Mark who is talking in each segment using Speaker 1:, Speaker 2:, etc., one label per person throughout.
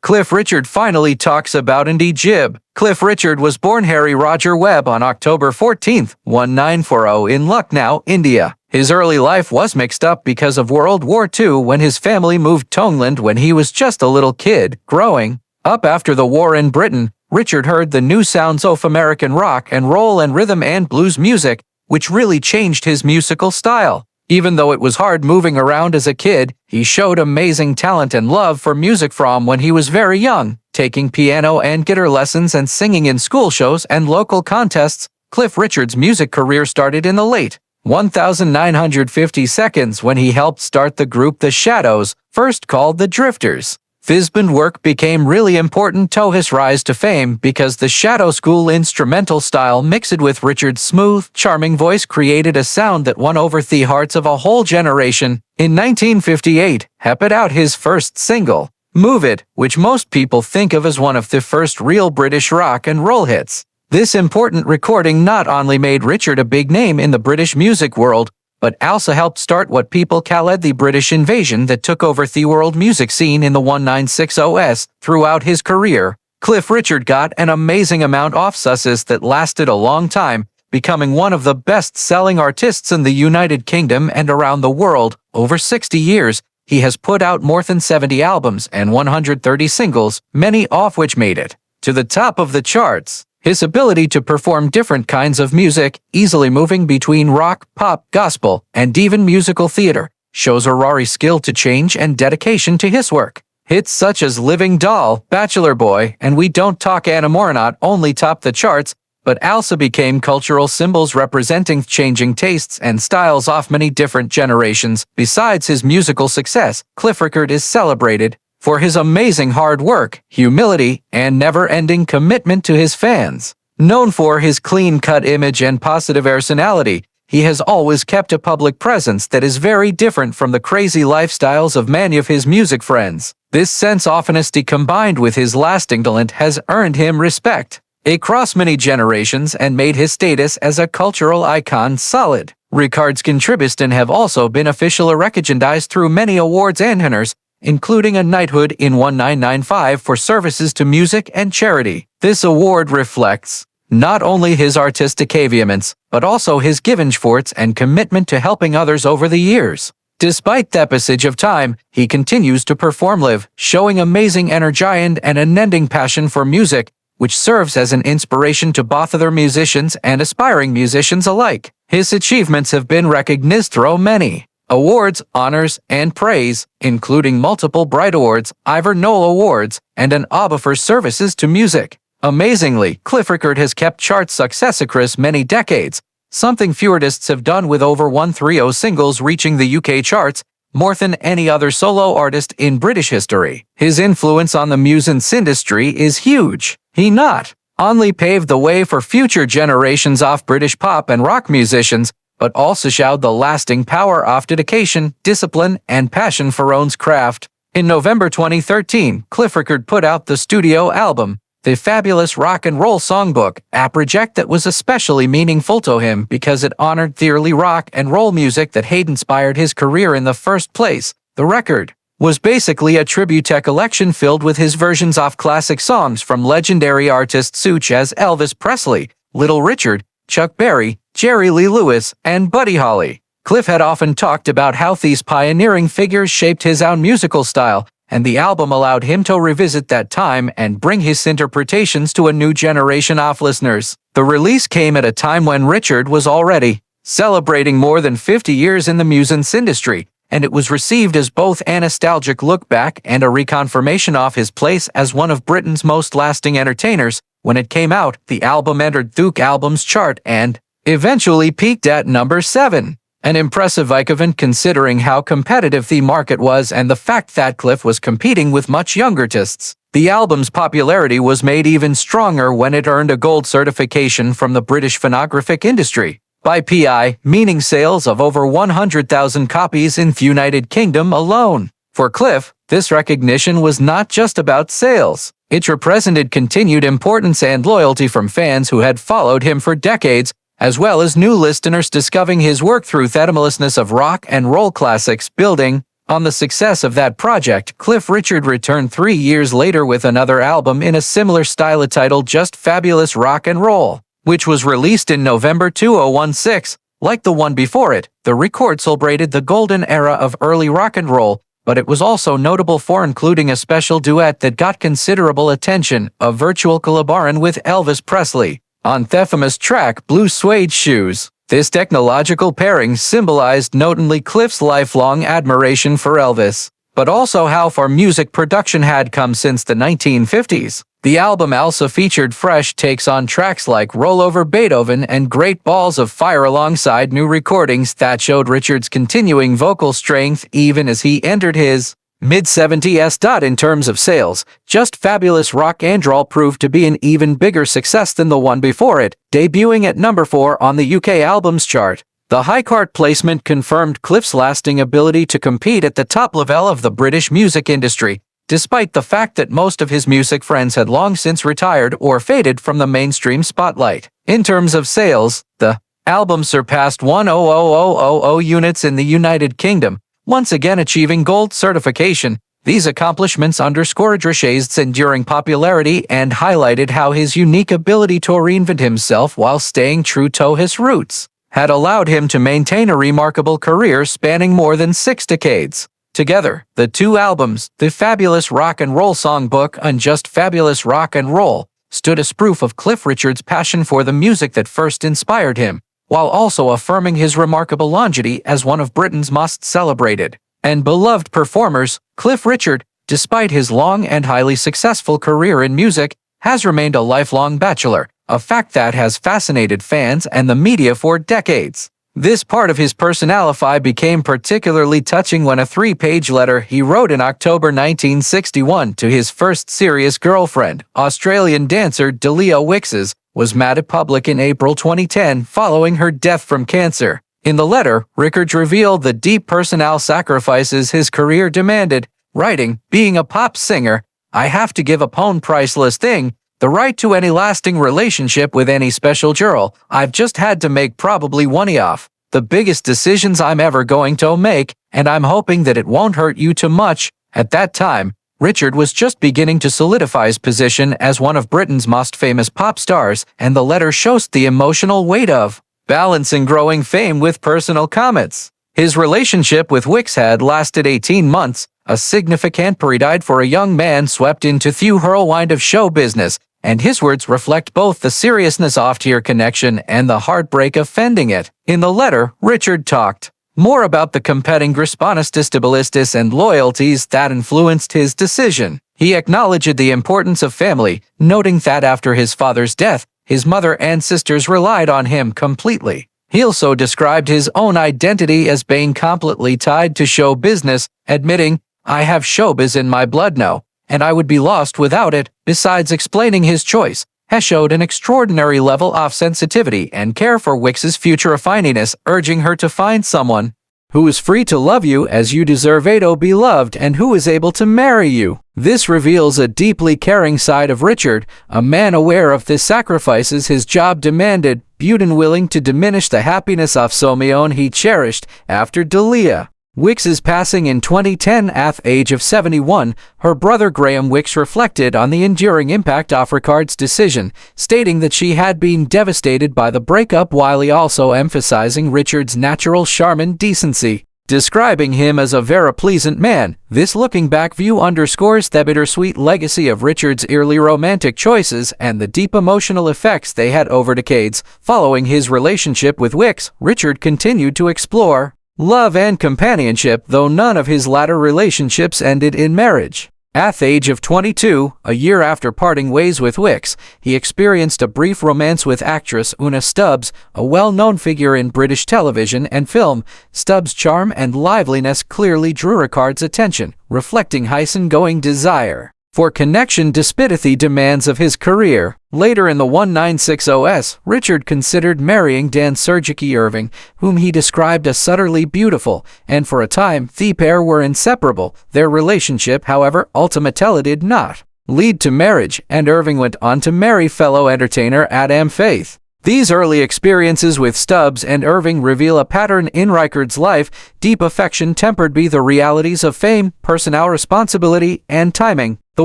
Speaker 1: Cliff Richard finally talks about Andy Gibb. Cliff Richard was born Harry Roger Webb on October 14, 1940 in Lucknow, India. His early life was mixed up because of World War II when his family moved to England when he was just a little kid. Growing up after the war in Britain, Richard heard the new sounds of American rock and roll and rhythm and blues music, which really changed his musical style. Even though it was hard moving around as a kid, he showed amazing talent and love for music from when he was very young, taking piano and guitar lessons and singing in school shows and local contests. Cliff Richard's music career started in the late 1950s when he helped start the group The Shadows, first called The Drifters. This band work became really important to his rise to fame because the Shadow School instrumental style mixed with Richard's smooth, charming voice created a sound that won over the hearts of a whole generation. In 1958, he put out his first single, Move It, which most people think of as one of the first real British rock and roll hits. This important recording not only made Richard a big name in the British music world, but also helped start what people called the British invasion that took over the world music scene in the 1960s. Throughout his career, Cliff Richard got an amazing amount of success that lasted a long time, becoming one of the best-selling artists in the United Kingdom and around the world. Over 60 years, he has put out more than 70 albums and 130 singles, many of which made it to the top of the charts. His ability to perform different kinds of music, easily moving between rock, pop, gospel, and even musical theater, shows a rare skill to change and dedication to his work. Hits such as Living Doll, Bachelor Boy, and We Don't Talk Anymore not only topped the charts, but also became cultural symbols representing changing tastes and styles of many different generations. Besides his musical success, Cliff Richard is celebrated for his amazing hard work, humility, and never-ending commitment to his fans. Known for his clean-cut image and positive personality, he has always kept a public presence that is very different from the crazy lifestyles of many of his music friends. This sense of honesty combined with his lasting talent has earned him respect across many generations and made his status as a cultural icon solid. Richard's contributions have also been officially recognized through many awards and honors, including a knighthood in 1995 for services to music and charity. This award reflects not only his artistic achievements, but also his giving efforts and commitment to helping others over the years. Despite the passage of time, he continues to perform live, showing amazing energy and an unending passion for music, which serves as an inspiration to both other musicians and aspiring musicians alike. His achievements have been recognized through many awards, honors, and praise, including multiple Bright Awards, Ivor Noel Awards, and an ABBA for services to music. Amazingly, Cliff Richard has kept chart success across many decades, something few artists have done with over 130 singles reaching the UK charts, more than any other solo artist in British history. His influence on the music industry is huge. He not only paved the way for future generations of British pop and rock musicians, but also showed the lasting power of dedication, discipline, and passion for one's craft. In November 2013, Cliff Richard put out the studio album, The Fabulous Rock and Roll Songbook, a project that was especially meaningful to him because it honored the early rock and roll music that had inspired his career in the first place. The record was basically a tribute to a collection filled with his versions of classic songs from legendary artists such as Elvis Presley, Little Richard, Chuck Berry, Jerry Lee Lewis, and Buddy Holly. Cliff had often talked about how these pioneering figures shaped his own musical style, and the album allowed him to revisit that time and bring his interpretations to a new generation of listeners. The release came at a time when Richard was already celebrating more than 50 years in the music industry, and it was received as both a nostalgic look back and a reconfirmation of his place as one of Britain's most lasting entertainers. When it came out, the album entered the UK Albums chart and eventually peaked at number 7. An impressive achievement considering how competitive the market was and the fact that Cliff was competing with much younger artists. The album's popularity was made even stronger when it earned a gold certification from the British phonographic industry by PI, meaning sales of over 100,000 copies in the United Kingdom alone. For Cliff, this recognition was not just about sales. It represented continued importance and loyalty from fans who had followed him for decades, as well as new listeners discovering his work through the timelessness of rock and roll classics, building On the success of that project, Cliff Richard returned 3 years later with another album in a similar style titled Just Fabulous Rock and Roll, which was released in November 2016. Like the one before it, the record celebrated the golden era of early rock and roll, but it was also notable for including a special duet that got considerable attention, a virtual collaboration with Elvis Presley on the famous track Blue Suede Shoes. This technological pairing symbolized not only Cliff's lifelong admiration for Elvis, but also how far music production had come since the 1950s. The album also featured fresh takes on tracks like Roll Over Beethoven and Great Balls of Fire alongside new recordings that showed Richard's continuing vocal strength even as he entered his mid-70s. In terms of sales, Just Fabulous Rock and Roll proved to be an even bigger success than the one before it, debuting at number 4 on the UK albums chart. The high chart placement confirmed Cliff's lasting ability to compete at the top level of the British music industry, despite the fact that most of his music friends had long since retired or faded from the mainstream spotlight. In terms of sales, the album surpassed 100,000 units in the United Kingdom, once again achieving gold certification. These accomplishments underscored Richard's enduring popularity and highlighted how his unique ability to reinvent himself while staying true to his roots had allowed him to maintain a remarkable career spanning more than 6 decades. Together, the two albums, The Fabulous Rock and Roll Songbook and Just Fabulous Rock and Roll, stood as proof of Cliff Richard's passion for the music that first inspired him, while also affirming his remarkable longevity as one of Britain's most celebrated and beloved performers. Cliff Richard, despite his long and highly successful career in music, has remained a lifelong bachelor, a fact that has fascinated fans and the media for decades. This part of his personality became particularly touching when a 3-page letter he wrote in October 1961 to his first serious girlfriend, Australian dancer Delia Wixes, was made public in April 2010 following her death from cancer. In the letter, Richards revealed the deep personal sacrifices his career demanded, writing, "Being a pop singer, I have to give up one priceless thing, the right to any lasting relationship with any special girl. I've just had to make probably one of the biggest decisions I'm ever going to make, and I'm hoping that it won't hurt you too much." At that time, Richard was just beginning to solidify his position as one of Britain's most famous pop stars, and the letter shows the emotional weight of balancing growing fame with personal comments. His relationship with Wix had lasted 18 months, a significant period for a young man swept into the whirlwind of show business, and his words reflect both the seriousness of their connection and the heartbreak of ending it. In the letter, Richard talked more about the competing responsibilities and loyalties that influenced his decision. He acknowledged the importance of family, noting that after his father's death, his mother and sisters relied on him completely. He also described his own identity as being completely tied to show business, admitting, "I have showbiz in my blood now, and I would be lost without it." Besides explaining his choice, he showed an extraordinary level of sensitivity and care for Wix's future fineness, urging her to find someone who is free to love you as you deserve to be loved and who is able to marry you. This reveals a deeply caring side of Richard, a man aware of the sacrifices his job demanded, but unwilling to diminish the happiness of someone he cherished. After Delia Wix's passing in 2010 at the age of 71, her brother Graham Wix reflected on the enduring impact of Richard's decision, stating that she had been devastated by the breakup while he also emphasizing Richard's natural charm and decency. Describing him as a very pleasant man, this looking back view underscores the bittersweet legacy of Richard's early romantic choices and the deep emotional effects they had over decades. Following his relationship with Wix, Richard continued to explore love and companionship, though none of his latter relationships ended in marriage. At the age of 22, a year after parting ways with Wix, he experienced a brief romance with actress Una Stubbs, a well-known figure in British television and film. Stubbs' charm and liveliness clearly drew Richard's attention, reflecting his ongoing desire for connection despite the demands of his career. Later in the 1960s, Richard considered marrying Dan Sergicki Irving, whom he described as subtly beautiful, and for a time the pair were inseparable. Their relationship, however, ultimately did not lead to marriage, and Irving went on to marry fellow entertainer Adam Faith. These early experiences with Stubbs and Irving reveal a pattern in Reichard's life: deep affection tempered by the realities of fame, personal responsibility, and timing. The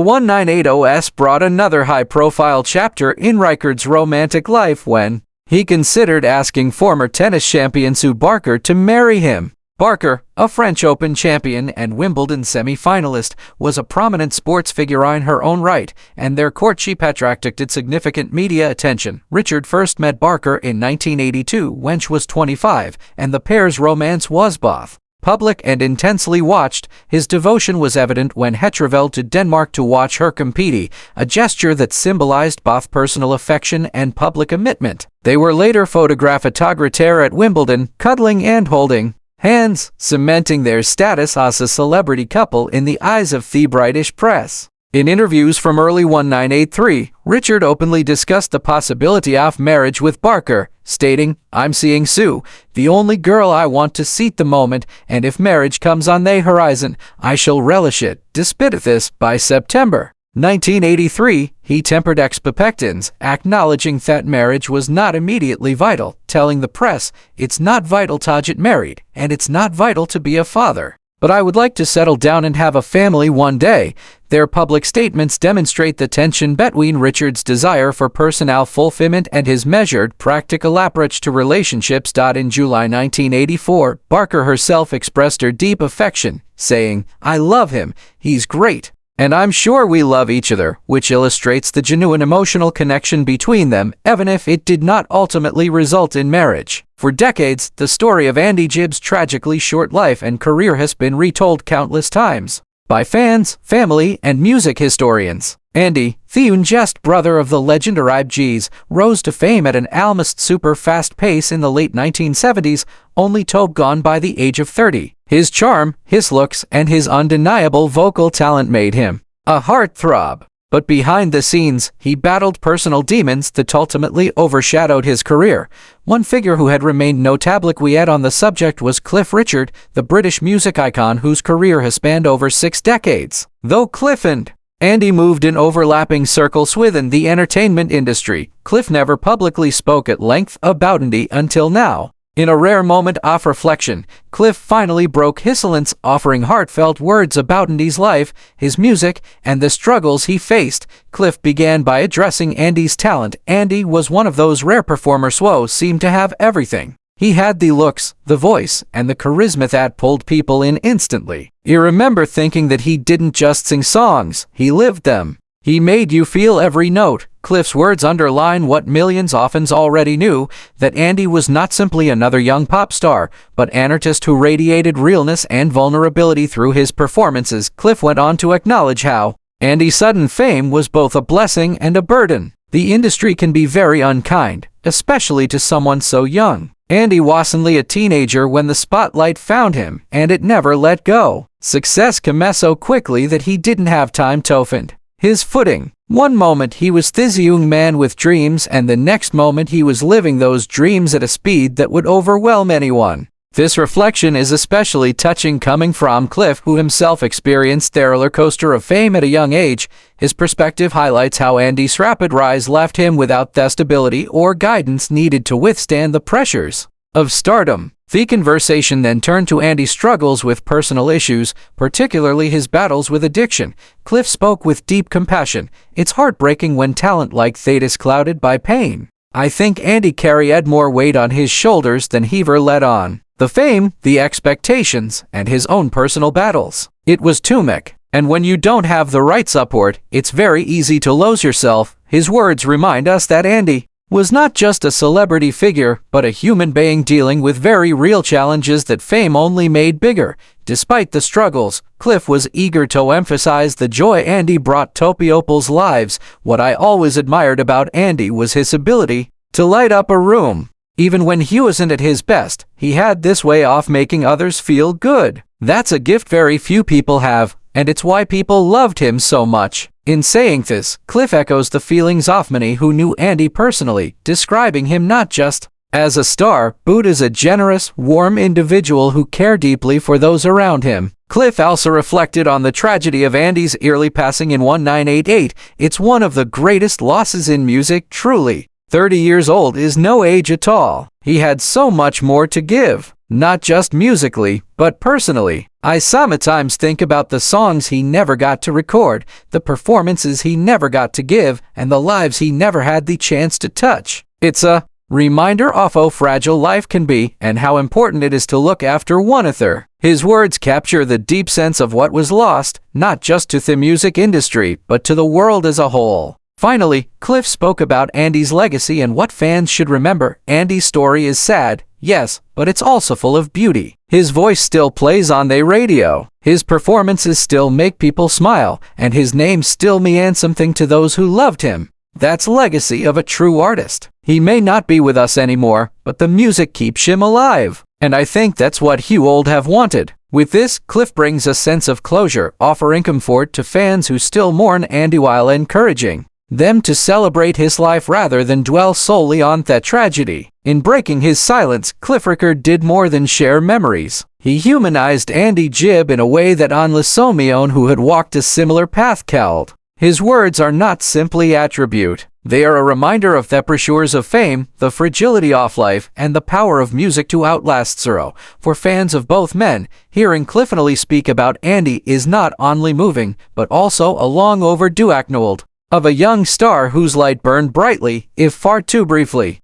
Speaker 1: 1980s brought another high-profile chapter in Reichard's romantic life when he considered asking former tennis champion Sue Barker to marry him. Barker, a French Open champion and Wimbledon semi-finalist, was a prominent sports figure in her own right, and their courtship attracted significant media attention. Richard first met Barker in 1982 when she was 25, and the pair's romance was both public and intensely watched. His devotion was evident when he traveled to Denmark to watch her compete, a gesture that symbolized both personal affection and public commitment. They were later photographed together at Wimbledon, cuddling and holding hands, cementing their status as a celebrity couple in the eyes of the British press. In interviews from early 1983, Richard openly discussed the possibility of marriage with Barker, stating, "I'm seeing Sue, the only girl I want to see at the moment, and if marriage comes on the horizon, I shall relish it." Despite this, by September 1983, he tempered expectations, acknowledging that marriage was not immediately vital, telling the press, "It's not vital to get married, and it's not vital to be a father. But I would like to settle down and have a family one day." Their public statements demonstrate the tension between Richard's desire for personal fulfillment and his measured, practical approach to relationships. In July 1984, Barker herself expressed her deep affection, saying, "I love him, he's great, and I'm sure we love each other," which illustrates the genuine emotional connection between them, even if it did not ultimately result in marriage. For decades, the story of Andy Gibb's tragically short life and career has been retold countless times by fans, family, and music historians. Andy, the youngest brother of the legendary Gibb, rose to fame at an almost super-fast pace in the late 1970s, only to be gone by the age of 30. His charm, his looks, and his undeniable vocal talent made him a heartthrob. But behind the scenes, he battled personal demons that ultimately overshadowed his career. One figure who had remained notable yet on the subject was Cliff Richard, the British music icon whose career has spanned over 6 decades. Though Cliff and Andy moved in overlapping circles within the entertainment industry, Cliff never publicly spoke at length about Andy until now. In a rare moment of reflection, Cliff finally broke his silence, offering heartfelt words about Andy's life, his music, and the struggles he faced. Cliff began by addressing Andy's talent. Andy was one of those rare performers who seemed to have everything. He had the looks, the voice, and the charisma that pulled people in instantly. You remember thinking that he didn't just sing songs, he lived them. He made you feel every note. Cliff's words underline what millions often already knew, that Andy was not simply another young pop star, but an artist who radiated realness and vulnerability through his performances. Cliff went on to acknowledge how Andy's sudden fame was both a blessing and a burden. The industry can be very unkind, especially to someone so young. Andy was only a teenager when the spotlight found him, and it never let go. Success came so quickly that he didn't have time to find his footing. One moment he was this young man with dreams, and the next moment he was living those dreams at a speed that would overwhelm anyone. This reflection is especially touching coming from Cliff, who himself experienced the roller coaster of fame at a young age. His perspective highlights how Andy's rapid rise left him without the stability or guidance needed to withstand the pressures of stardom. The conversation then turned to Andy's struggles with personal issues, particularly his battles with addiction. Cliff spoke with deep compassion. "It's heartbreaking when talent like that is clouded by pain. I think Andy carried more weight on his shoulders than he ever let on. The fame, the expectations, and his own personal battles. It was too much. And when you don't have the right support, it's very easy to lose yourself." His words remind us that Andy was not just a celebrity figure, but a human being dealing with very real challenges that fame only made bigger. Despite the struggles, Cliff was eager to emphasize the joy Andy brought to people's lives. "What I always admired about Andy was his ability to light up a room. Even when he wasn't at his best, he had this way of making others feel good. That's a gift very few people have, and it's why people loved him so much." In saying this, Cliff echoes the feelings of many who knew Andy personally, describing him not just as a star, but as a generous, warm individual who cared deeply for those around him. Cliff also reflected on the tragedy of Andy's early passing in 1988. "It's one of the greatest losses in music, truly. 30 years old is no age at all. He had so much more to give, not just musically, but personally. I sometimes think about the songs he never got to record, the performances he never got to give, and the lives he never had the chance to touch. It's a reminder of how fragile life can be and how important it is to look after one another. His words capture the deep sense of what was lost, not just to the music industry, but to the world as a whole. Finally, Cliff spoke about Andy's legacy and what fans should remember. Andy's story is sad, yes, but it's also full of beauty. His voice still plays on the radio. His performances still make people smile, and his name still means something to those who loved him. That's legacy of a true artist. He may not be with us anymore, but the music keeps him alive. And I think that's what Hugh Old have wanted. With this, Cliff brings a sense of closure, offering comfort to fans who still mourn Andy while encouraging them to celebrate his life rather than dwell solely on that tragedy. In breaking his silence, Cliff Richard did more than share memories. He humanized Andy Gibb in a way that only someone who had walked a similar path could. His words are not simply attribute. They are a reminder of the pressures of fame, the fragility of life, and the power of music to outlast sorrow. For fans of both men, hearing Cliff speak about Andy is not only moving, but also a long overdue acknowledgement of a young star whose light burned brightly, if far too briefly.